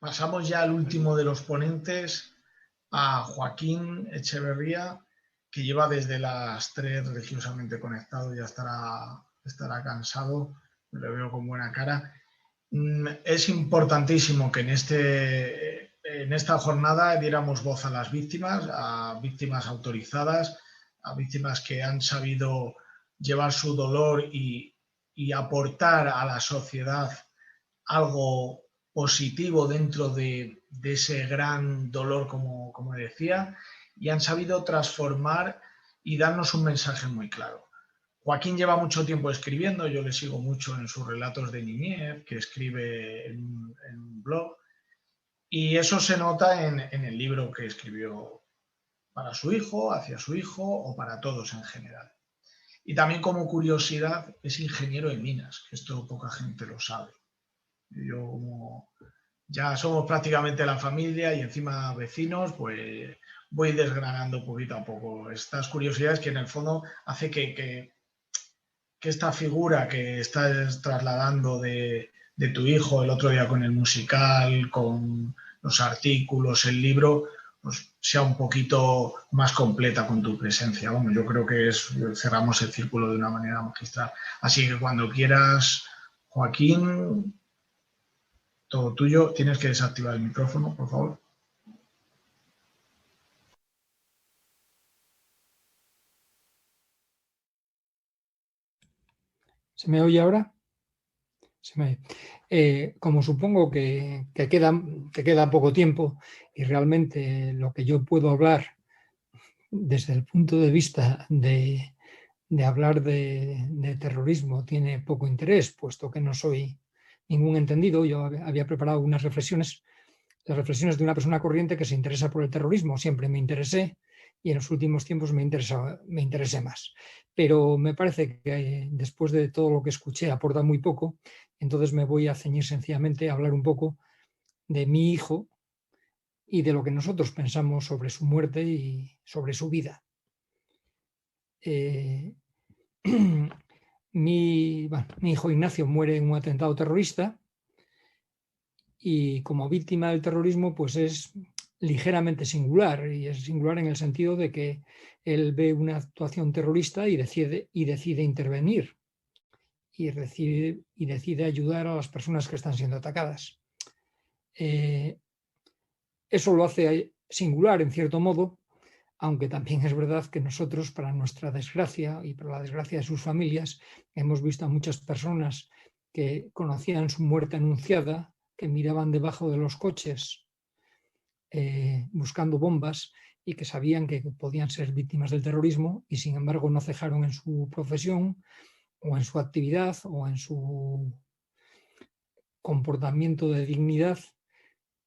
Pasamos ya al último de los ponentes, a Joaquín Echeverría, que lleva desde las 3 religiosamente conectado, ya estará cansado, lo veo con buena cara. Es importantísimo que en esta jornada diéramos voz a las víctimas, a víctimas autorizadas, a víctimas que han sabido llevar su dolor y aportar a la sociedad algo positivo dentro de ese gran dolor, como decía, y han sabido transformar y darnos un mensaje muy claro. Joaquín lleva mucho tiempo escribiendo, yo le sigo mucho en sus relatos de niñez, que escribe en un blog, y eso se nota en el libro que escribió para su hijo, hacia su hijo o para todos en general. Y también como curiosidad, es ingeniero de minas, que esto poca gente lo sabe. Yo como ya somos prácticamente la familia y encima vecinos, pues voy desgranando poquito a poco estas curiosidades que en el fondo hace que esta figura que estás trasladando de tu hijo el otro día con el musical, con los artículos, el libro, pues sea un poquito más completa con tu presencia. Bueno, yo creo que cerramos el círculo de una manera magistral. Así que cuando quieras, Joaquín, todo tuyo. Tienes que desactivar el micrófono, por favor. ¿Se me oye ahora? Se me oye. Como supongo que queda poco tiempo y realmente lo que yo puedo hablar desde el punto de vista de hablar de terrorismo tiene poco interés, puesto que no soy ningún entendido. Yo había preparado unas reflexiones, las reflexiones de una persona corriente que se interesa por el terrorismo. Siempre me interesé y en los últimos tiempos me interesé más. Pero me parece que después de todo lo que escuché aporta muy poco, entonces me voy a ceñir sencillamente a hablar un poco de mi hijo y de lo que nosotros pensamos sobre su muerte y sobre su vida. Mi hijo Ignacio muere en un atentado terrorista y como víctima del terrorismo pues es ligeramente singular, y es singular en el sentido de que él ve una actuación terrorista y decide intervenir y decide ayudar a las personas que están siendo atacadas. Eso lo hace singular en cierto modo, aunque también es verdad que nosotros, para nuestra desgracia y para la desgracia de sus familias, hemos visto a muchas personas que conocían su muerte anunciada, que miraban debajo de los coches buscando bombas y que sabían que podían ser víctimas del terrorismo y sin embargo no cejaron en su profesión o en su actividad o en su comportamiento de dignidad,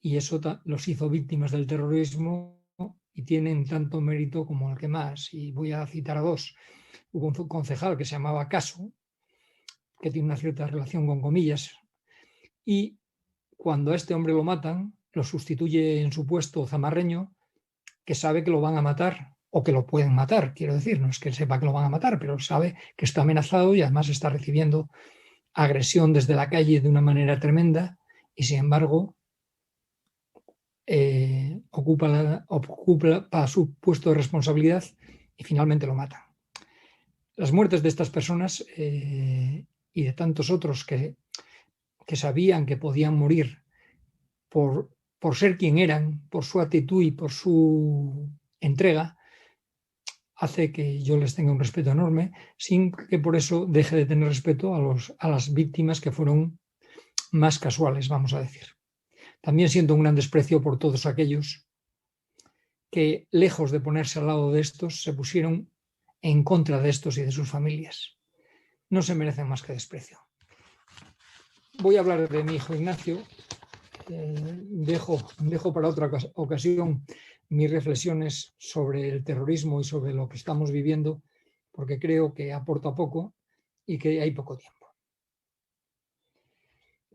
y eso los hizo víctimas del terrorismo y tienen tanto mérito como el que más. Y voy a citar a dos. Hubo un concejal que se llamaba Caso, que tiene una cierta relación con comillas, y cuando a este hombre lo matan, lo sustituye en su puesto Zamarreño, que sabe que lo van a matar o que lo pueden matar, quiero decir, no es que sepa que lo van a matar, pero sabe que está amenazado y además está recibiendo agresión desde la calle de una manera tremenda y sin embargo ocupa su puesto de responsabilidad y finalmente lo matan. Las muertes de estas personas y de tantos otros que sabían que podían morir por ser quien eran, por su actitud y por su entrega, hace que yo les tenga un respeto enorme, sin que por eso deje de tener respeto a las víctimas que fueron más casuales, vamos a decir. También siento un gran desprecio por todos aquellos que, lejos de ponerse al lado de estos, se pusieron en contra de estos y de sus familias. No se merecen más que desprecio. Voy a hablar de mi hijo Ignacio. Dejo para otra ocasión mis reflexiones sobre el terrorismo y sobre lo que estamos viviendo, porque creo que aporta poco y que hay poco tiempo.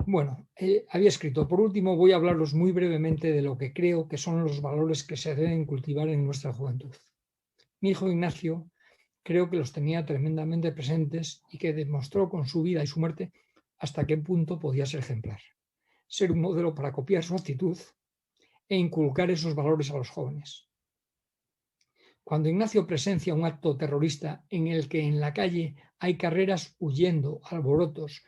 Bueno, había escrito, por último voy a hablaros muy brevemente de lo que creo que son los valores que se deben cultivar en nuestra juventud. Mi hijo Ignacio creo que los tenía tremendamente presentes y que demostró con su vida y su muerte hasta qué punto podía ser ejemplar. ser un modelo para copiar su actitud e inculcar esos valores a los jóvenes. Cuando Ignacio presencia un acto terrorista en el que en la calle hay carreras huyendo, alborotos,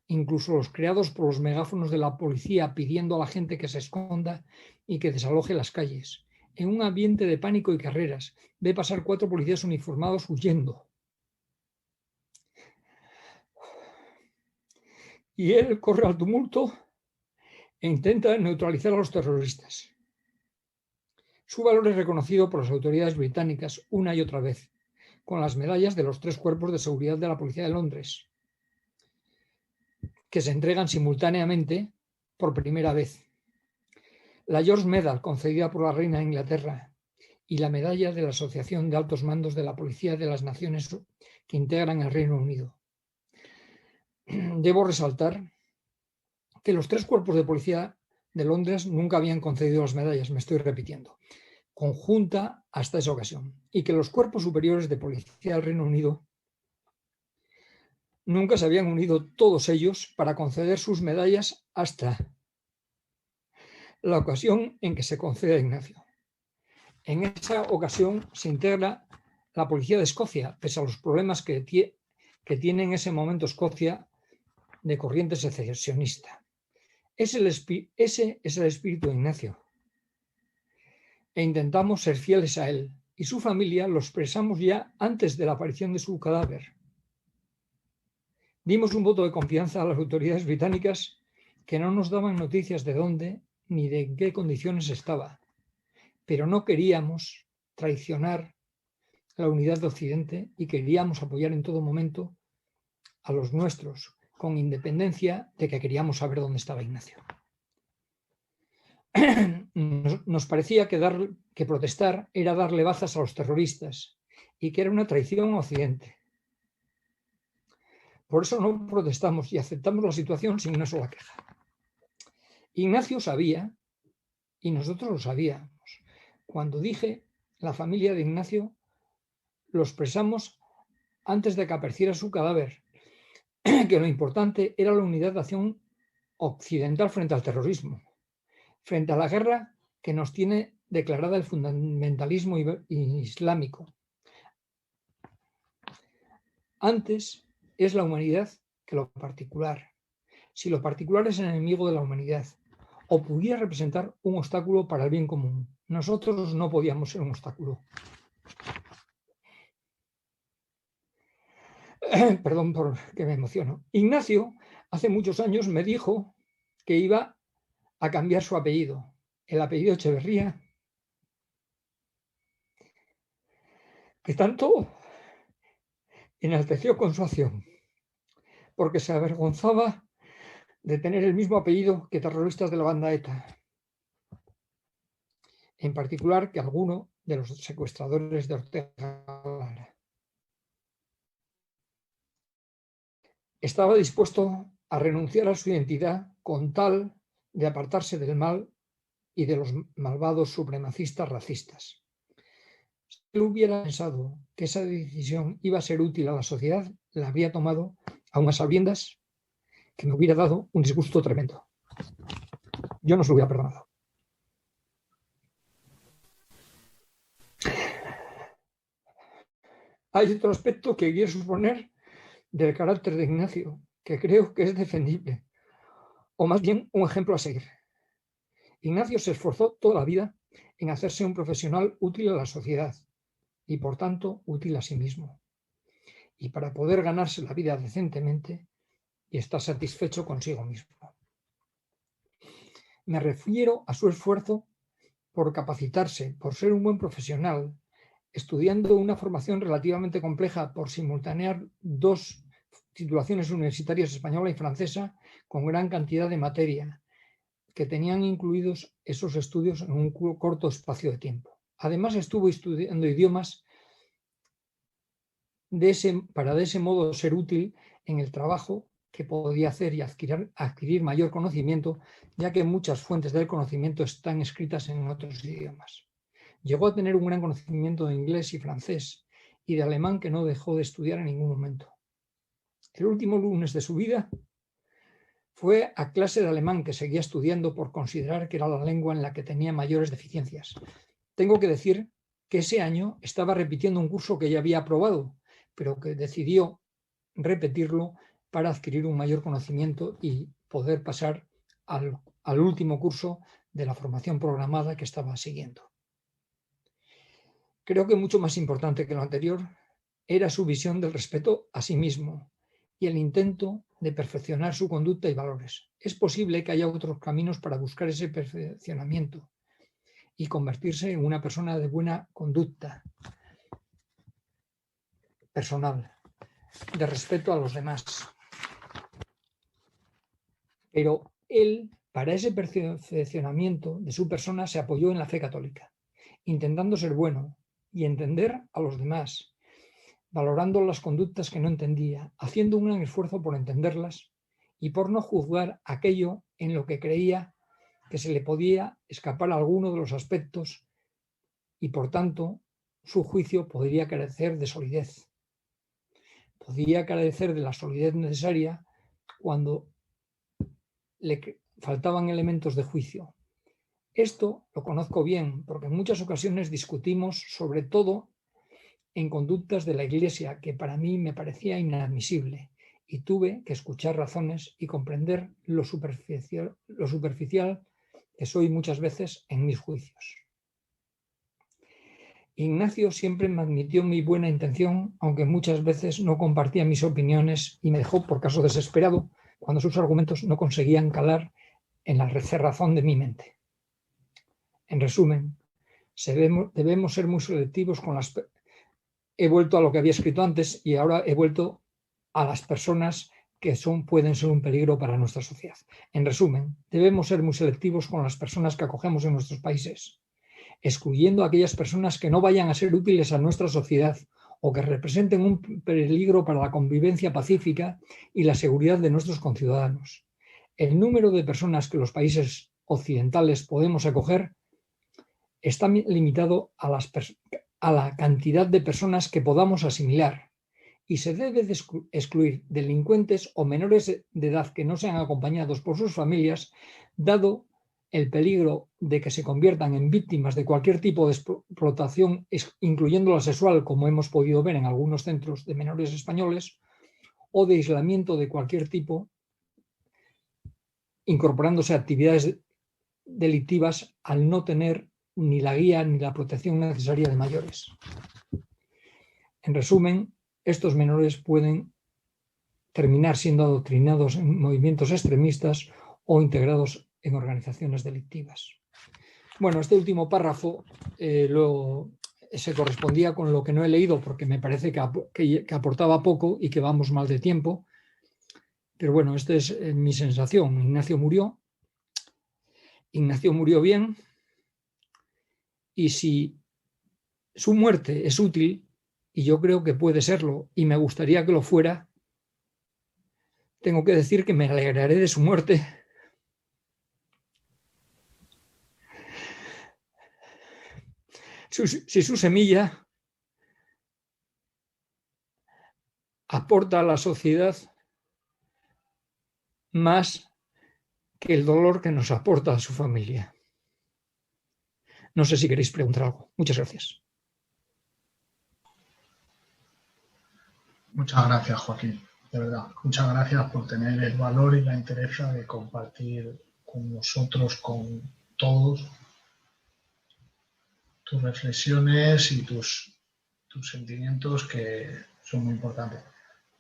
incluso los creados por los megáfonos de la policía pidiendo a la gente que se esconda y que desaloje las calles, en un ambiente de pánico y carreras, ve pasar 4 policías uniformados huyendo. Y él corre al tumulto e intenta neutralizar a los terroristas. Su valor es reconocido por las autoridades británicas una y otra vez, con las medallas de los 3 cuerpos de seguridad de la Policía de Londres, que se entregan simultáneamente por primera vez. La George Medal, concedida por la Reina de Inglaterra, y la medalla de la Asociación de Altos Mandos de la Policía de las Naciones que integran el Reino Unido. Debo resaltar que los 3 cuerpos de policía de Londres nunca habían concedido las medallas, me estoy repitiendo, conjunta hasta esa ocasión, y que los cuerpos superiores de policía del Reino Unido nunca se habían unido todos ellos para conceder sus medallas hasta la ocasión en que se concede a Ignacio. En esa ocasión se integra la Policía de Escocia, pese a los problemas que tiene en ese momento Escocia de corriente secesionista. Ese es el espíritu de Ignacio. E intentamos ser fieles a él, y su familia lo expresamos ya antes de la aparición de su cadáver. Dimos un voto de confianza a las autoridades británicas que no nos daban noticias de dónde ni de en qué condiciones estaba, pero no queríamos traicionar la unidad de Occidente y queríamos apoyar en todo momento a los nuestros, con independencia de que queríamos saber dónde estaba Ignacio. Nos parecía que protestar era darle bazas a los terroristas y que era una traición a Occidente. Por eso no protestamos y aceptamos la situación sin una sola queja. Ignacio sabía, y nosotros lo sabíamos. Cuando dije la familia de Ignacio, lo expresamos antes de que apareciera su cadáver, que lo importante era la unidad de acción occidental frente al terrorismo, frente a la guerra que nos tiene declarada el fundamentalismo islámico. Antes es la humanidad que lo particular. Si lo particular es el enemigo de la humanidad o pudiera representar un obstáculo para el bien común, nosotros no podíamos ser un obstáculo. Perdón por que me emociono. Ignacio hace muchos años me dijo que iba a cambiar su apellido, el apellido Echeverría, que tanto enalteció con su acción, porque se avergonzaba de tener el mismo apellido que terroristas de la banda ETA, en particular que alguno de los secuestradores de Ortega Lara. Estaba dispuesto a renunciar a su identidad con tal de apartarse del mal y de los malvados supremacistas racistas. Si él hubiera pensado que esa decisión iba a ser útil a la sociedad, la habría tomado aun a sabiendas que me hubiera dado un disgusto tremendo. Yo no se lo hubiera perdonado. Hay otro aspecto que quiero suponer del carácter de Ignacio, que creo que es defendible, o más bien un ejemplo a seguir. Ignacio se esforzó toda la vida en hacerse un profesional útil a la sociedad y, por tanto, útil a sí mismo. Y para poder ganarse la vida decentemente y estar satisfecho consigo mismo. Me refiero a su esfuerzo por capacitarse, por ser un buen profesional, estudiando una formación relativamente compleja por simultanear 2 titulaciones universitarias española y francesa con gran cantidad de materia que tenían incluidos esos estudios en un corto espacio de tiempo. Además estuvo estudiando idiomas para de ese modo ser útil en el trabajo que podía hacer y adquirir mayor conocimiento, ya que muchas fuentes del conocimiento están escritas en otros idiomas. Llegó a tener un gran conocimiento de inglés y francés y de alemán que no dejó de estudiar en ningún momento. El último lunes de su vida Fue a clase de alemán que seguía estudiando por considerar que era la lengua en la que tenía mayores deficiencias. Tengo que decir que ese año estaba repitiendo un curso que ya había aprobado, pero que decidió repetirlo para adquirir un mayor conocimiento y poder pasar al último curso de la formación programada que estaba siguiendo. Creo que mucho más importante que lo anterior era su visión del respeto a sí mismo y el intento de perfeccionar su conducta y valores. Es posible que haya otros caminos para buscar ese perfeccionamiento y convertirse en una persona de buena conducta personal, de respeto a los demás. Pero él, para ese perfeccionamiento de su persona, se apoyó en la fe católica, intentando ser bueno y entender a los demás, valorando las conductas que no entendía, haciendo un gran esfuerzo por entenderlas y por no juzgar aquello en lo que creía que se le podía escapar a alguno de los aspectos y, por tanto, su juicio podría carecer de solidez. Podría carecer de la solidez necesaria cuando le faltaban elementos de juicio. Esto lo conozco bien porque en muchas ocasiones discutimos sobre todo en conductas de la Iglesia que para mí me parecía inadmisible y tuve que escuchar razones y comprender lo superficial que soy muchas veces en mis juicios. Ignacio siempre me admitió mi buena intención, aunque muchas veces no compartía mis opiniones y me dejó por caso desesperado cuando sus argumentos no conseguían calar en la cerrazón de mi mente. En resumen, debemos ser muy selectivos con las... He vuelto a lo que había escrito antes y ahora he vuelto a las personas que pueden ser un peligro para nuestra sociedad. En resumen, debemos ser muy selectivos con las personas que acogemos en nuestros países, excluyendo a aquellas personas que no vayan a ser útiles a nuestra sociedad o que representen un peligro para la convivencia pacífica y la seguridad de nuestros conciudadanos. El número de personas que los países occidentales podemos acoger está limitado a la cantidad de personas que podamos asimilar y se debe de excluir delincuentes o menores de edad que no sean acompañados por sus familias, dado el peligro de que se conviertan en víctimas de cualquier tipo de explotación, incluyendo la sexual, como hemos podido ver en algunos centros de menores españoles, o de aislamiento de cualquier tipo, incorporándose a actividades delictivas al no tener ni la guía ni la protección necesaria de mayores. En resumen, estos menores pueden terminar siendo adoctrinados en movimientos extremistas o integrados en organizaciones delictivas. Bueno, este último párrafo se correspondía con lo que no he leído porque me parece que aportaba poco y que vamos mal de tiempo. Pero bueno, esta es mi sensación. Ignacio murió bien, y si su muerte es útil, y yo creo que puede serlo, y me gustaría que lo fuera, tengo que decir que me alegraré de su muerte. Si su semilla aporta a la sociedad más que el dolor que nos aporta a su familia. No sé si queréis preguntar algo. Muchas gracias. Muchas gracias, Joaquín. De verdad, muchas gracias por tener el valor y la entereza de compartir con nosotros, con todos, tus reflexiones y tus sentimientos, que son muy importantes.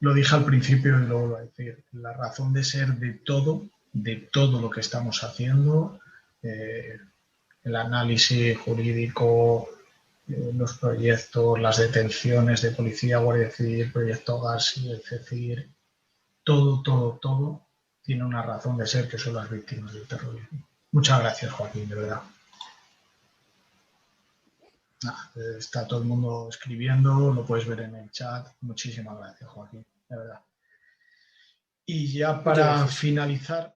Lo dije al principio y lo vuelvo a decir, la razón de ser de todo lo que estamos haciendo, el análisis jurídico, los proyectos, las detenciones de policía, Guardia Civil, proyecto García, es decir, todo tiene una razón de ser, que son las víctimas del terrorismo. Muchas gracias, Joaquín, de verdad. Está todo el mundo escribiendo, lo puedes ver en el chat. Muchísimas gracias, Joaquín, de verdad. Y ya para finalizar...